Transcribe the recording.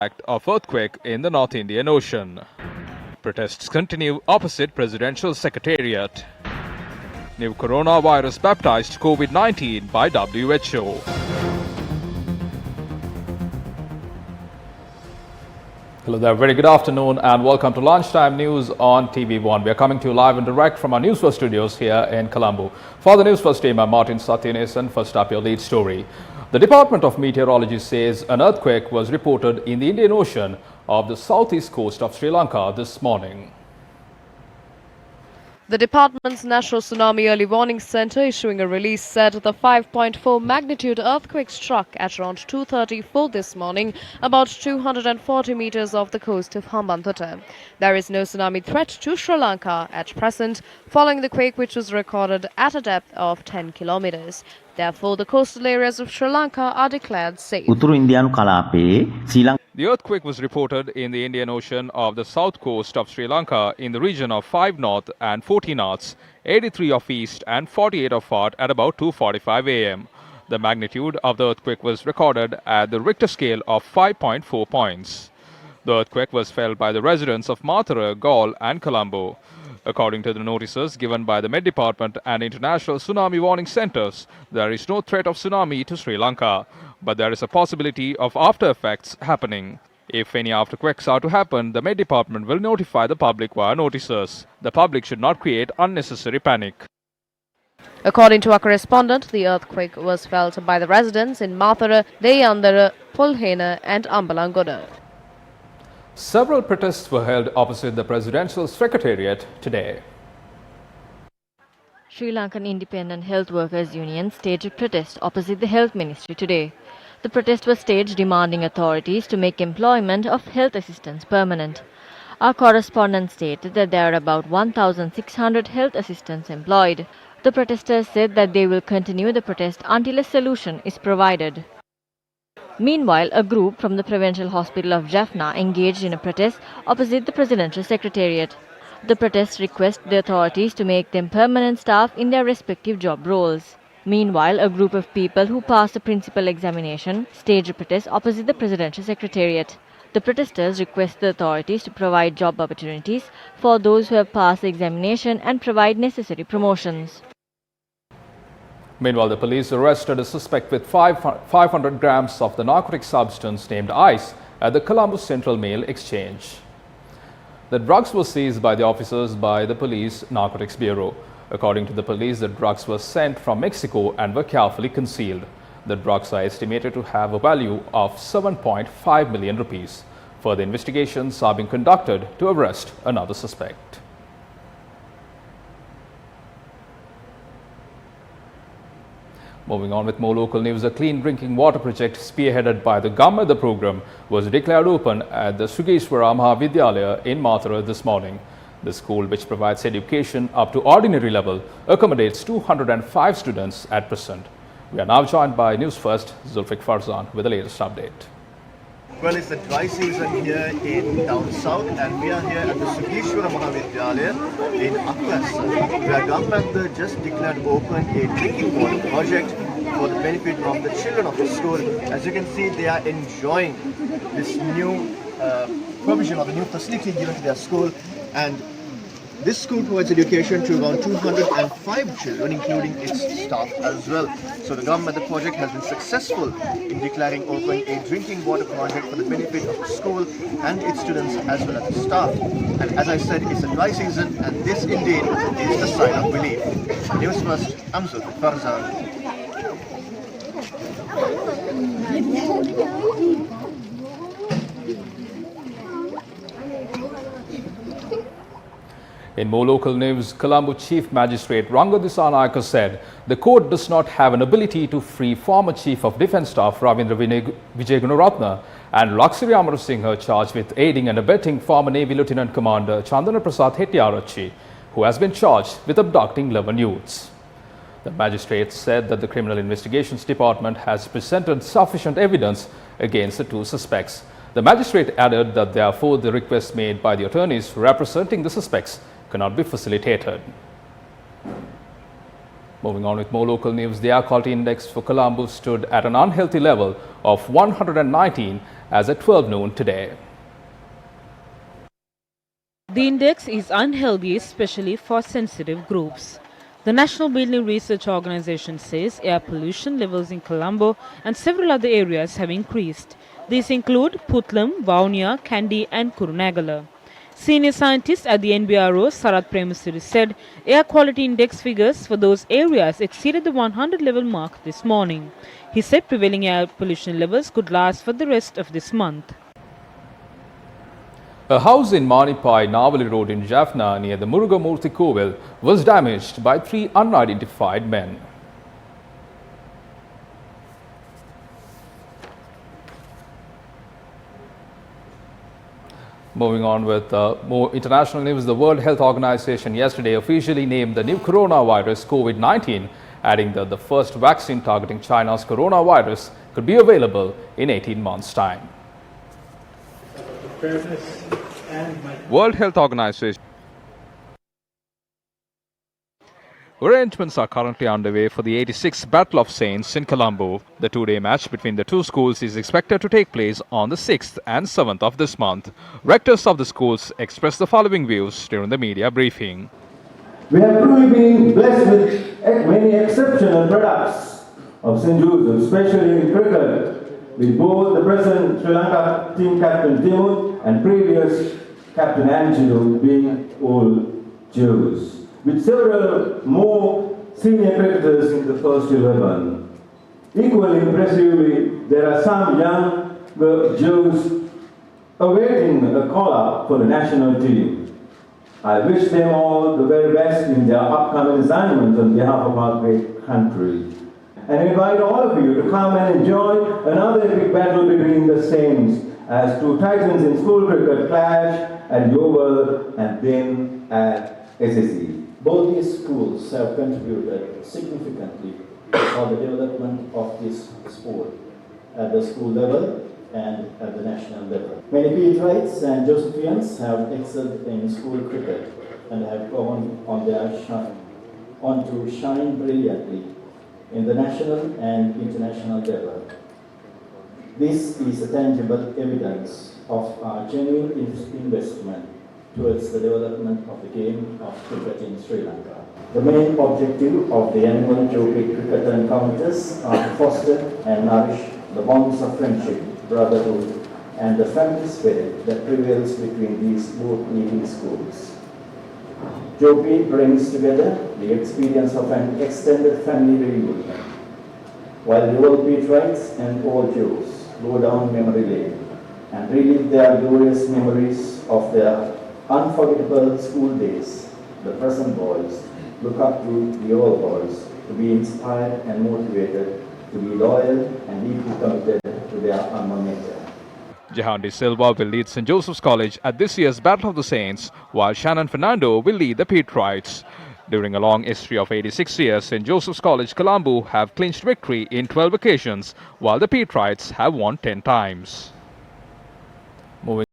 of earthquake in the North Indian Ocean. Protests continue opposite Presidential Secretariat. New coronavirus baptized COVID-19 by WHO. Hello there, very good afternoon and welcome to Lunchtime News on TV1. We are coming to you live and direct from our Newsfirst studios here in Colombo. For the Newsfirst team, I'm Martin Satyanesan. First up, your lead story. The Department of Meteorology says an earthquake was reported in the Indian Ocean off the southeast coast of Sri Lanka this morning. The department's National Tsunami Early Warning Center issuing a release said the 5.4 magnitude earthquake struck at around 2:34 this morning, about 240 meters off the coast of Hambantota. There is no tsunami threat to Sri Lanka at present, following the quake which was recorded at a depth of 10 kilometers. Therefore, the coastal areas of Sri Lanka are declared safe. The earthquake was reported in the Indian Ocean off the south coast of Sri Lanka in the region of 5 north and 40 north, 83 of east and 48 of south at about 2:45 a.m. The magnitude of the earthquake was recorded at the Richter scale of 5.4 points. The earthquake was felt by the residents of Mathura, Galle and Colombo. According to the notices given by the Met Department and International Tsunami Warning Centers, there is no threat of tsunami to Sri Lanka, but there is a possibility of after effects happening. If any afterquakes are to happen, the Met Department will notify the public via notices. The public should not create unnecessary panic. According to our correspondent, the earthquake was felt by the residents in Mathura, Deyandara, Pulhena and Ambalangoda. Several protests were held opposite the Presidential Secretariat today. Sri Lankan Independent Health Workers Union staged a protest opposite the Health Ministry today. The protest was staged demanding authorities to make employment of health assistants permanent. Our correspondent stated that there are about 1,600 health assistants employed. The protesters said that they will continue the protest until a solution is provided. Meanwhile, a group from the Provincial Hospital of Jaffna engaged in a protest opposite the Presidential Secretariat. The protests request the authorities to make them permanent staff in their respective job roles. Meanwhile, a group of people who passed the principal examination staged a protest opposite the Presidential Secretariat. The protesters request the authorities to provide job opportunities for those who have passed the examination and provide necessary promotions. Meanwhile, the police arrested a suspect with 500 grams of the narcotic substance named ice at the Colombo Central Mail Exchange. The drugs were seized by the officers by the Police Narcotics Bureau. According to the police, the drugs were sent from Mexico and were carefully concealed. The drugs are estimated to have a value of 7.5 million rupees. Further investigations are being conducted to arrest another suspect. Moving on with more local news, a clean drinking water project spearheaded by the government. The program was declared open at the Sugeshwara Mahavidyalaya in Mathura this morning. The school, which provides education up to ordinary level, accommodates 205 students at present. We are now joined by Newsfirst Zulfiq Farzan with the latest update. Well, it's the dry season here in down south, and we are here at the Sugeshwara Mahavidyalaya in Aklas, where government just declared open a drinking water project for the benefit of the children of the school. As you can see, they are enjoying this new provision of the new facility given to their school, and this school provides education to around 205 children, including its staff as well. So the government, the project has been successful in declaring open a drinking water project for the benefit of the school and its students as well as the staff. And as I said, it's a dry season, and this indeed is the sign of relief. News First, I'm Zulfiq Farzan. In more local news, Colombo Chief Magistrate Rangadisa said the court does not have an ability to free former Chief of Defence Staff Ravindra Vijay Gunaratna and Laksiri Amarasinghe charged with aiding and abetting former Navy Lieutenant Commander Chandana Prasad Hettiarachchi, who has been charged with abducting 11 youths. The magistrate said that the Criminal Investigations Department has presented sufficient evidence against the two suspects. The magistrate added that therefore the requests made by the attorneys representing the suspects cannot be facilitated. Moving on with more local news, the air quality index for Colombo stood at an unhealthy level of 119 as at 12 noon today. The index is unhealthy, especially for sensitive groups. The National Building Research Organization says air pollution levels in Colombo and several other areas have increased. These include Putlam, Vaunia, Kandy and Kurunagala. Senior scientist at the NBRO, Sarath Premasuri, said air quality index figures for those areas exceeded the 100 level mark this morning. He said prevailing air pollution levels could last for the rest of this month. A house in Manipai, Navali Road in Jaffna near the Murugamurthy Kovil was damaged by 3 unidentified men. Moving on with more international news, the World Health Organization yesterday officially named the new coronavirus COVID-19, adding that the first vaccine targeting China's coronavirus could be available in 18 months' time. World Health Organization. Arrangements are currently underway for the 86th Battle of Saints in Colombo. The two-day match between the two schools is expected to take place on the 6th and 7th of this month. Rectors of the schools expressed the following views during the media briefing. We have truly been blessed with many exceptional products of St. Joseph's, especially in cricket, with both the present Sri Lanka team captain Timur and previous captain Angelo being old Joes, with several more senior cricketers in the first 11. Equally impressively, there are some young Joes awaiting a call-up for the national team. I wish them all the very best in their upcoming assignments on behalf of our great country. And invite all of you to come and enjoy another epic battle between the Saints as two titans in school cricket clash at Yeovil and then at SSE. Both these schools have contributed significantly for the development of this sport at the school level and at the national level. Many Peterites and Josephians have excelled in school cricket and have gone on to shine brilliantly in the national and international level. This is a tangible evidence of our genuine investment towards the development of the game of cricket in Sri Lanka. The main objective of the annual Jockey cricket encounters are to foster and nourish the bonds of friendship, brotherhood, and the family spirit that prevails between these both leading schools. Jockey brings together the experience of an extended family reunion, while the old Peterites and old Joes go down memory lane and relive their glorious memories of their unforgettable school days. The present boys look up to the old boys to be inspired and motivated, to be loyal and deeply committed to their alma mater. Jehandi Silva will lead St. Joseph's College at this year's Battle of the Saints, while Shannon Fernando will lead the Peterites. During a long history of 86 years, St. Joseph's College Colombo have clinched victory in 12 occasions, while the Peterites have won 10 times. Moving